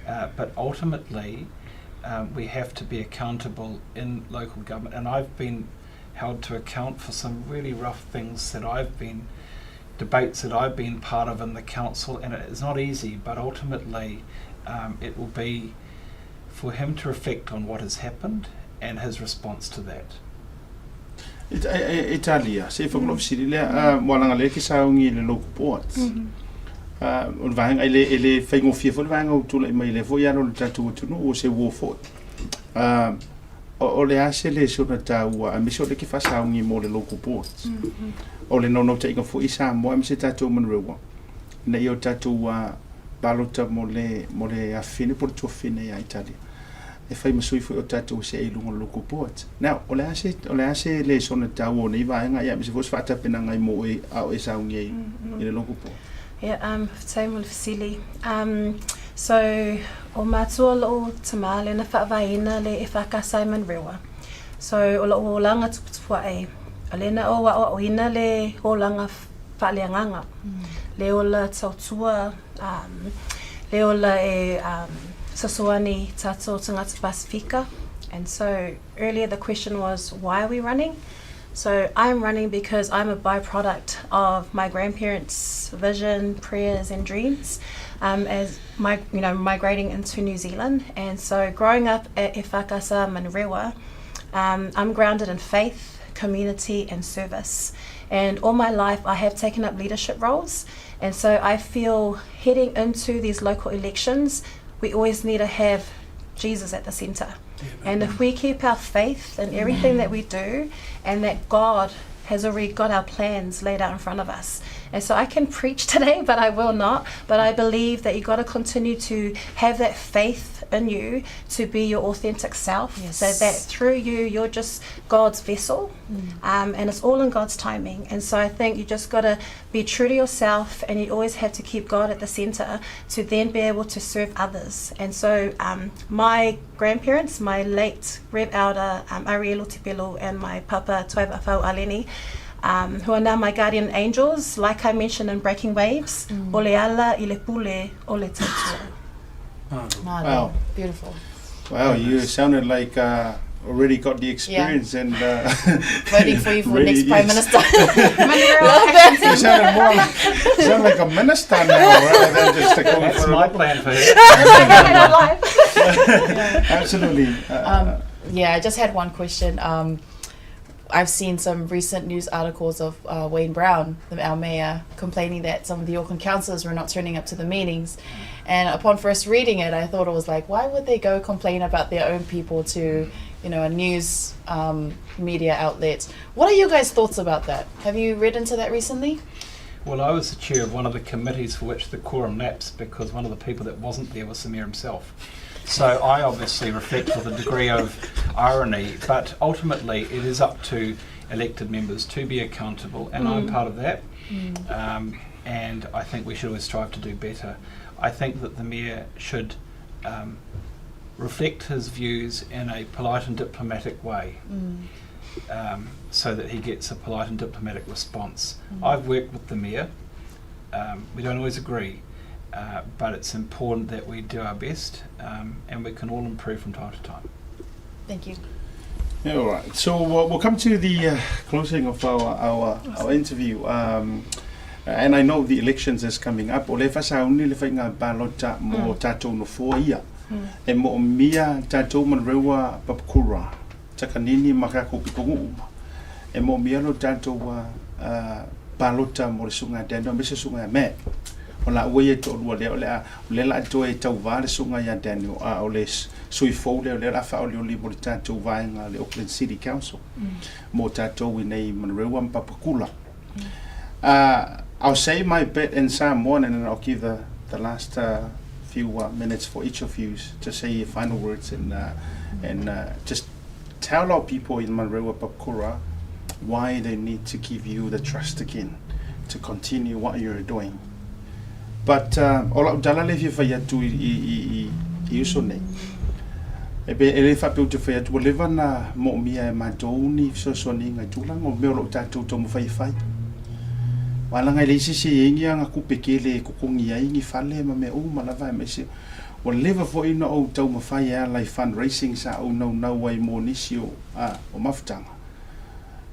[SPEAKER 3] But ultimately, we have to be accountable in local government, and I've been held to account for some really rough things debates that I've been part of in the council, and it is not easy, but ultimately it will be for him to reflect on what has happened and his response to that.
[SPEAKER 1] Italia, se fa glof silia wala ngale ki saungi le local ports. On vang ele fengo fie fo vang o tula mai le fo ya no tatu tu no o se wo fo. O le ase le so na tau a mi so le ki fa saungi mo le local ports. O le no te fo isa mo am se tatu Manurewa. Na yo tatu balota mo le afine por to fine ya Italia. E fai masui foi o tatu se e lungo local port. Now, ole ase le sona tau nei vai nga ya mi se fos fata pena ngai mo e au e saungi i le local port.
[SPEAKER 2] Yeah, same with Vasili. So, o matua lo tamale na whaavaina le e whakasai Manurewa. So, o lo langa tupua e. Alena o wa o ina le o langa whaaleanganga. Le o la tautua, le o la e Sasuani Tato Tangata Pacifica. And so earlier the question was, why are we running? So I'm running because I'm a byproduct of my grandparents' vision, prayers and dreams as migrating into New Zealand. And so growing up at Whakasa Manurewa, I'm grounded in faith, community and service. And all my life I have taken up leadership roles. And so I feel heading into these local elections, we always need to have Jesus at the centre. And if we keep our faith in everything that we do, and that God has already got our plans laid out in front of us. And so I can preach today, but I will not. But I believe that you've got to continue to have that faith in you to be your authentic self.
[SPEAKER 6] Yes.
[SPEAKER 2] So that through you, you're just God's vessel. And it's all in God's timing. And so I think you just got to be true to yourself, and you always have to keep God at the centre to then be able to serve others. And so my grandparents, my late Rev Elder Arielo Tipelo and my Papa Toiva Fau Aleni, who are now my guardian angels, like I mentioned in Breaking Waves, o le ala I le pule o le tautua.
[SPEAKER 6] Wow. Beautiful.
[SPEAKER 1] Wow, you sounded like already got the experience and
[SPEAKER 6] Voting for you for
[SPEAKER 1] Really,
[SPEAKER 6] next Prime
[SPEAKER 1] yes.
[SPEAKER 6] Minister.
[SPEAKER 1] you sounded more sound like a minister now rather than just a going
[SPEAKER 3] That's
[SPEAKER 1] for
[SPEAKER 3] my plan for her.
[SPEAKER 1] Absolutely.
[SPEAKER 6] Yeah, I just had one question. I've seen some recent news articles of Wayne Brown, our mayor, complaining that some of the Auckland councillors were not turning up to the meetings. And upon first reading it, I thought it was like, why would they go complain about their own people to, a news media outlet? What are your guys' thoughts about that? Have you read into that recently?
[SPEAKER 3] Well, I was the chair of one of the committees for which the quorum lapsed because one of the people that wasn't there was the mayor himself. So I obviously reflect with a degree of irony, but ultimately it is up to elected members to be accountable, and I'm part of that. And I think we should always strive to do better. I think that the mayor should reflect his views in a polite and diplomatic way, so that he gets a polite and diplomatic response. I've worked with the mayor. We don't always agree. But it's important that we do our best, and we can all improve from time to time.
[SPEAKER 6] Thank you.
[SPEAKER 1] Yeah, all right. So we'll come to the closing of our interview. And I know the elections is coming up. O le fasauni le fainga balota mo tatou no foia. E mo mia tatou Manurewa Papakura. Takanini makako pikongu. E mo mia lo tatou balota mo le sunga dendo me se sunga me. Ola we to le la to e tau va le sunga ya Daniel o le sui fo le la fa o le mo tatou va nga le Auckland City Council. Mo tatou nei Manurewa Papakura. I'll say my bit in Samoan and then I'll give the last few minutes for each of you to say your final words and just tell our people in Manurewa Papakura why they need to give you the trust again to continue what you're doing. But ola udala le fi fa tu I usone. Ebe ele fa pe tu fa tu leva na mo mia ma doni so soni nga tulang o me lo tatu to mo fai. Wala ngai le sisi ingi nga kupekele kukungi ya ingi fale ma me o malava me se o leva fo ina o tau ma fai ya lai fundraising sa o no wai mo nisio o maftanga.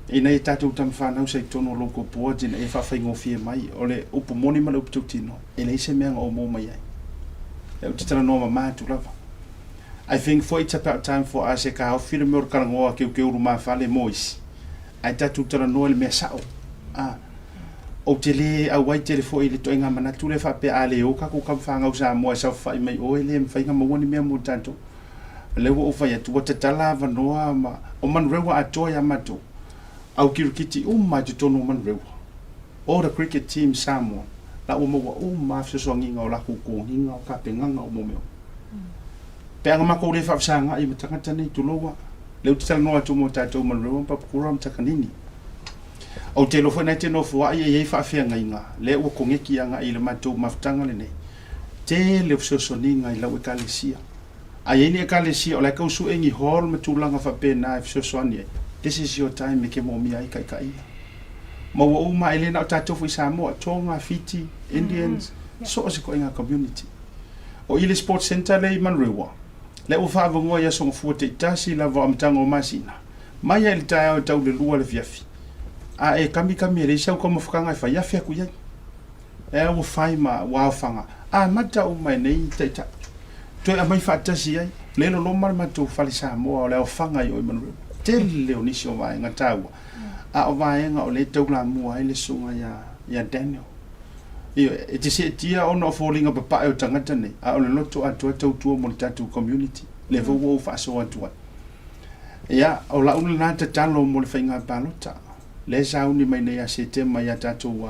[SPEAKER 1] Ina I tatu tam whanau sei tono loko board ina e whawhai ngofia mai o le upo moni ma le upo tino e le se mea o mo mai ai. E utitara noa ma mātu lava. I think for it's about time for us e ka hau whira me o karangoa ke uru maa whale mois. Ai tatu tara noa le mea sao. O te le au wai te le fo I le toinga manatu le whape a le oka ko kam whangau sa moa sa whai mai o e le mwhainga mawani mea mo tanto. Lewa o whai atu o te talava noa ma o Manurewa atoa mato. Au kirukiti mai te tono Manurewa. O the cricket team Samoa. La o maua mafse so nginga o la kukonginga o ka penganga o momeo. Pe anga mako le whafsanga I matangata nei tuloa. Leu te tala noa tu mo tatou Manurewa Papakura mtakanini. O te lofo nei te nofo ai e whawhianga inga. Le ua kongeki anga I le matou maftanga le nei. Te leo sosoninga I lau e kalesia. Ai eni e kalesia o lai kausu engi hol matulanga whapena e sosoani e. This is your time me ke mo mi ai kai kai. Ma wa uma elena o tatou fu Samoa, Tonga, Fiji, Indians, so se ko inga community. O ile sports center le Manurewa. Le o fa vango ya so fu te tasi la va amtanga o masina. Mai ele tai o tau le lua le fiafi. A e kami le sa ko mo fukanga fa ya fia ku ya. E o fai ma wa fanga. A mata o mai nei te ta. To a mai fa tasi ai. Le lo ma ma to fa le Samoa o le o fanga yo Manurewa. Tele o nisi o vai ngataua. A o vai nga o le taula mua ele sunga ya Daniel. Iyo, e te se tia ono o fōlinga papa e o tangata nei. A o le loto atua tautua mo le tatu community. Le vau o whaaso atua. Ia, o la unu nata talo mo le whainga palota. Le sauni mai nei a se tema ya tatu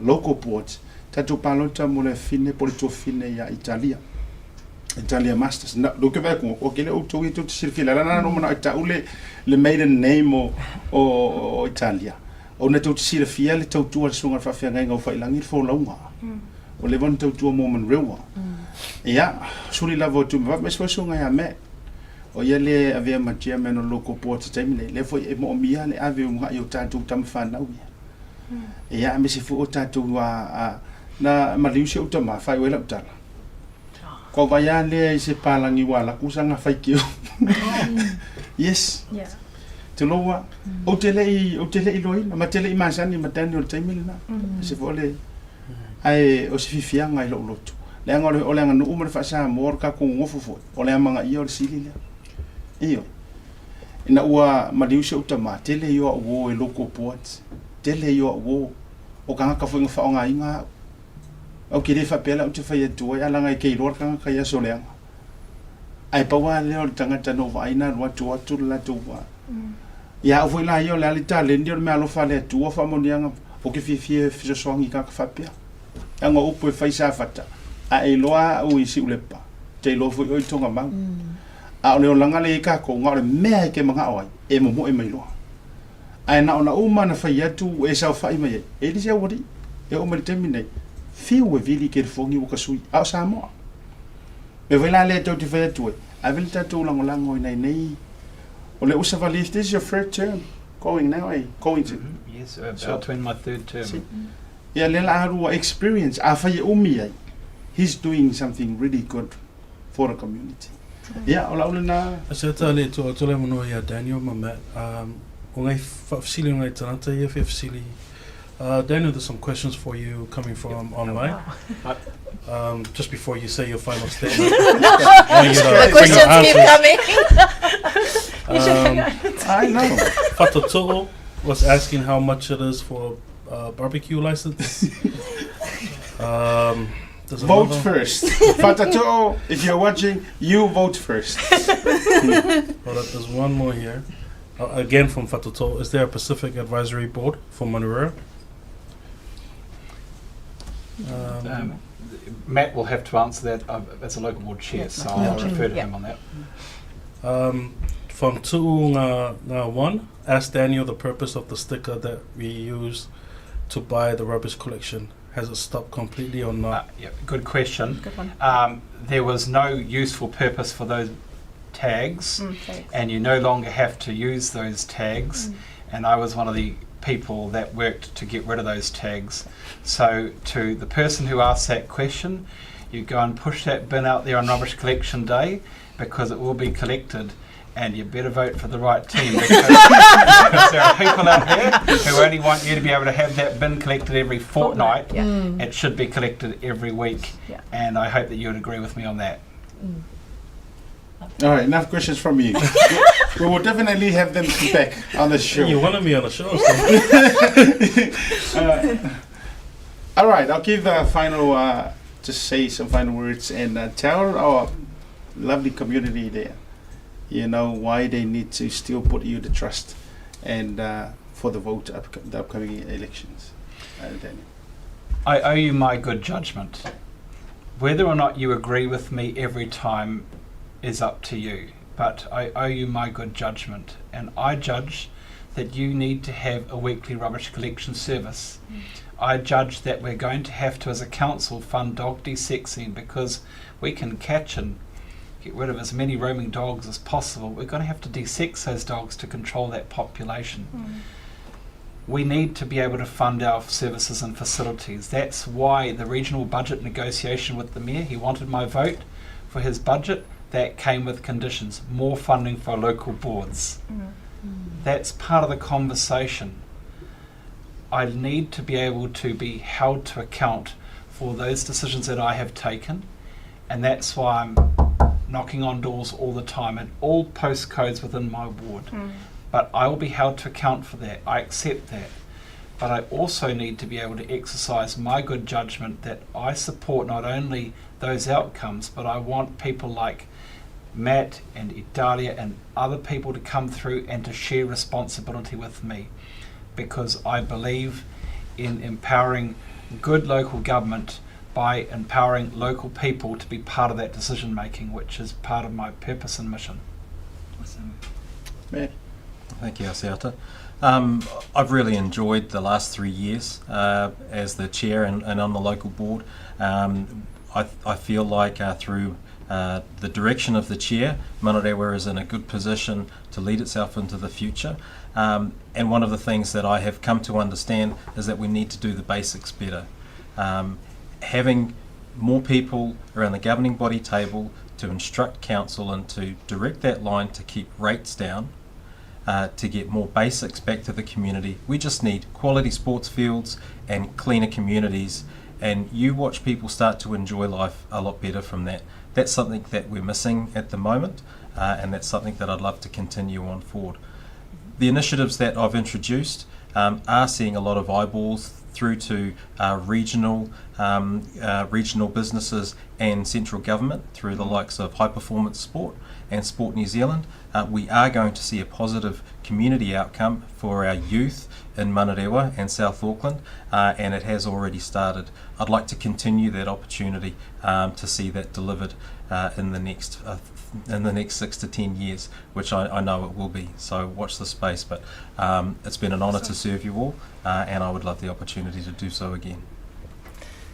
[SPEAKER 1] local boards. Tatu palota mo le fine polito fine ya Italia. Italia Masters. Na do ke vai ko o ke le o to te sirfila la no mana ta ule le maiden name o Italia. O na to te sirfia le to tu sunga fa fa nga fa ilangi fo launga. O le von to tu mo Manurewa. Ia, suri la vo tu va me so sunga ya me. o ia le avea matia me no loko po te taimi le foi e mo mia le ave un ha yo tatu tam whanau ia. Ia me se fu o tatu na maliusi o tama whai wela utala. Ko vai a le se palangi wala kusanga whai kio. Yes.
[SPEAKER 2] Yeah.
[SPEAKER 1] Te loa, o te lei loi, ma te lei masani ma tani o taimi le na. Se fu le, ai o se fifianga i lo lotu. Le anga o le anga no umare whaasa mor ka kong ngofu fo, o le amanga i o le sili le. Iyo. Ina ua maliusi o tama, te le yo wo e loko poat, te le yo wo o kanga ka fuinga whaonga inga, o kire whapela o te whai atua, i alanga i kei roa kanga kai aso le anga. Ai pawa leo le tangata no vaina rua tua la tua. Ia o foi la io le alita le ndio me alofa le tua fa monianga o ke fifie fiso songi ka ka fapia. Anga upo e fai sa fata. A e loa o isi ulepa. Te lo foi o tonga mang. A o le langa le ka ko ngore me ke manga oi e mo e mai loa. Ai na ona uma na fai atu e sa fai mai. E di se wori e o mai terminate. Fiu e vili ke fongi o ka sui. A sa mo. Me vai la le tau te fai atu. A vili tatu lango nei nei. Ole usavali, if this is your third term going now, going to.
[SPEAKER 3] Yes, about to in my third term.
[SPEAKER 1] Yeah, lela arua experience. Afai umi he's doing something really good for the community. Yeah, ola na.
[SPEAKER 5] Aseta le to le mono ia Daniel mama. O ngai fasili ngai tanata ia fasili. Daniel, there's some questions for you coming from online. Just before you say your final statement.
[SPEAKER 6] The questions keep coming.
[SPEAKER 1] I know.
[SPEAKER 5] Fatoto'o was asking how much it is for a barbecue license.
[SPEAKER 1] Vote first. Fatato, if you're watching, you vote first.
[SPEAKER 5] There's one more here. Again from Fatoto. Is there a Pacific Advisory Board for Manurewa?
[SPEAKER 3] Matt will have to answer that as a local board chair, so I'll refer to him on that.
[SPEAKER 5] From Tu'unga 1, ask Daniel the purpose of the sticker that we use to buy the rubbish collection. Has it stopped completely or not?
[SPEAKER 3] Yeah, good question.
[SPEAKER 2] Good one.
[SPEAKER 3] There was no useful purpose for those tags, and you no longer have to use those tags. And I was one of the people that worked to get rid of those tags. So to the person who asked that question, you go and push that bin out there on rubbish collection day, because it will be collected, and you better vote for the right team, because there are people out there who only want you to be able to have that bin collected every fortnight. It should be collected every week, and I hope that you would agree with me on that.
[SPEAKER 1] All right, enough questions from you. We will definitely have them back on the show.
[SPEAKER 5] You wanted me on the show.
[SPEAKER 1] All right, I'll give the final, just say some final words and tell our lovely community there, you know, why they need to still put you the trust and for the vote the upcoming elections. Daniel.
[SPEAKER 3] I owe you my good judgment. Whether or not you agree with me every time is up to you, but I owe you my good judgment, and I judge that you need to have a weekly rubbish collection service. I judge that we're going to have to, as a council, fund dog desexing, because we can catch and get rid of as many roaming dogs as possible. We're going to have to desex those dogs to control that population. We need to be able to fund our services and facilities. That's why the regional budget negotiation with the Mayor, he wanted my vote for his budget. That came with conditions, more funding for local boards. That's part of the conversation. I need to be able to be held to account for those decisions that I have taken, and that's why I'm knocking on doors all the time and all postcodes within my ward. But I will be held to account for that. I accept that. But I also need to be able to exercise my good judgment that I support not only those outcomes, but I want people like Matt and Idalia and other people to come through and to share responsibility with me, because I believe in empowering good local government by empowering local people to be part of that decision making, which is part of my purpose and mission.
[SPEAKER 1] Matt.
[SPEAKER 4] Thank you, Asiata. I've really enjoyed the last 3 years as the chair and on the local board. I feel like through the direction of the chair, Manurewa is in a good position to lead itself into the future. And one of the things that I have come to understand is that we need to do the basics better. Having more people around the governing body table to instruct council and to direct that line to keep rates down, to get more basics back to the community. We just need quality sports fields and cleaner communities, and you watch people start to enjoy life a lot better from that. That's something that we're missing at the moment, and that's something that I'd love to continue on forward. The initiatives that I've introduced are seeing a lot of eyeballs through to regional businesses and central government through the likes of High Performance Sport and Sport New Zealand. We are going to see a positive community outcome for our youth in Manurewa and South Auckland, and it has already started. I'd like to continue that opportunity to see that delivered in the next 6 to 10 years, which I know it will be. So watch the space, but it's been an honour to serve you all, and I would love the opportunity to do so again.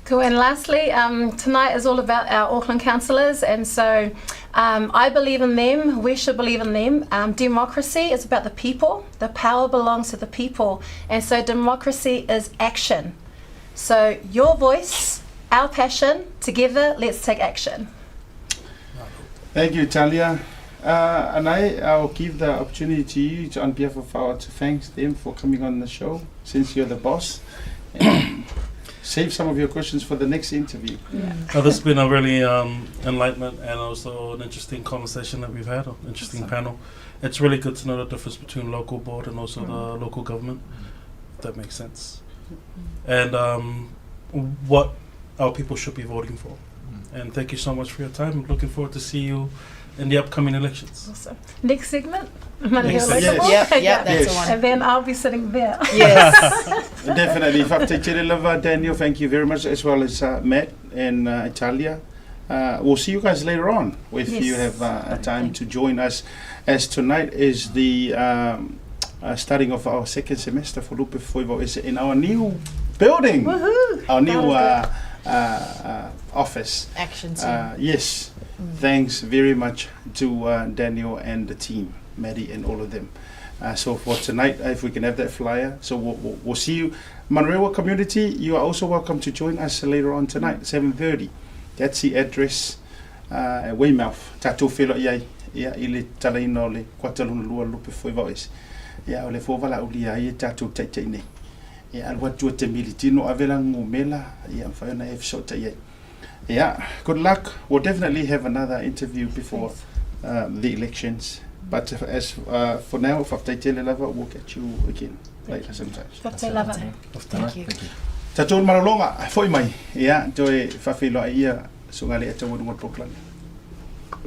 [SPEAKER 2] Cool. And lastly, tonight is all about our Auckland councillors, and so I believe in them. We should believe in them. Democracy is about the people. The power belongs to the people, and so democracy is action. So your voice, our passion, together, let's take action.
[SPEAKER 1] Thank you, Talia. And I'll give the opportunity to you, on behalf of our, to thank them for coming on the show, since you're the boss. Save some of your questions for the next interview.
[SPEAKER 5] This has been a really enlightenment and also an interesting conversation that we've had, an interesting panel. It's really good to know the difference between local board and also the local government, if that makes sense. And what our people should be voting for. And thank you so much for your time. I'm looking forward to see you in the upcoming elections.
[SPEAKER 2] Awesome. Next segment.
[SPEAKER 1] Next segment.
[SPEAKER 6] Yeah, that's the one.
[SPEAKER 2] And then I'll be sitting there.
[SPEAKER 6] Yes.
[SPEAKER 1] Definitely. Daniel, thank you very much, as well as Matt and Italia. We'll see you guys later on if you have a time to join us, as tonight is the starting of our second semester for Lupe Foivo is in our new building.
[SPEAKER 2] Woohoo!
[SPEAKER 1] Our new office.
[SPEAKER 6] Action team.
[SPEAKER 1] Yes. Thanks very much to Daniel and the team, Maddie and all of them. So for tonight, if we can have that flyer, so we'll see you. Manurewa community, you are also welcome to join us later on tonight, 7:30. That's the address at Weymouth. Tatou whelo iai, ia ili talaina le kwataluna lua Lupe Foivois. Ia ole fōwala uli ai tatou taitai nei. Ia alwa tua te militino avela ngumela, ia mwhaiona efsota iai. Yeah, good luck. We'll definitely have another interview before the elections. But as for now, Whaftaitele Lava, we'll get you again later sometimes.
[SPEAKER 6] Thank you.
[SPEAKER 1] Tatou maralonga, foi mai. Yeah, toi whawhiloa ia, sungale ata wadunga Auckland.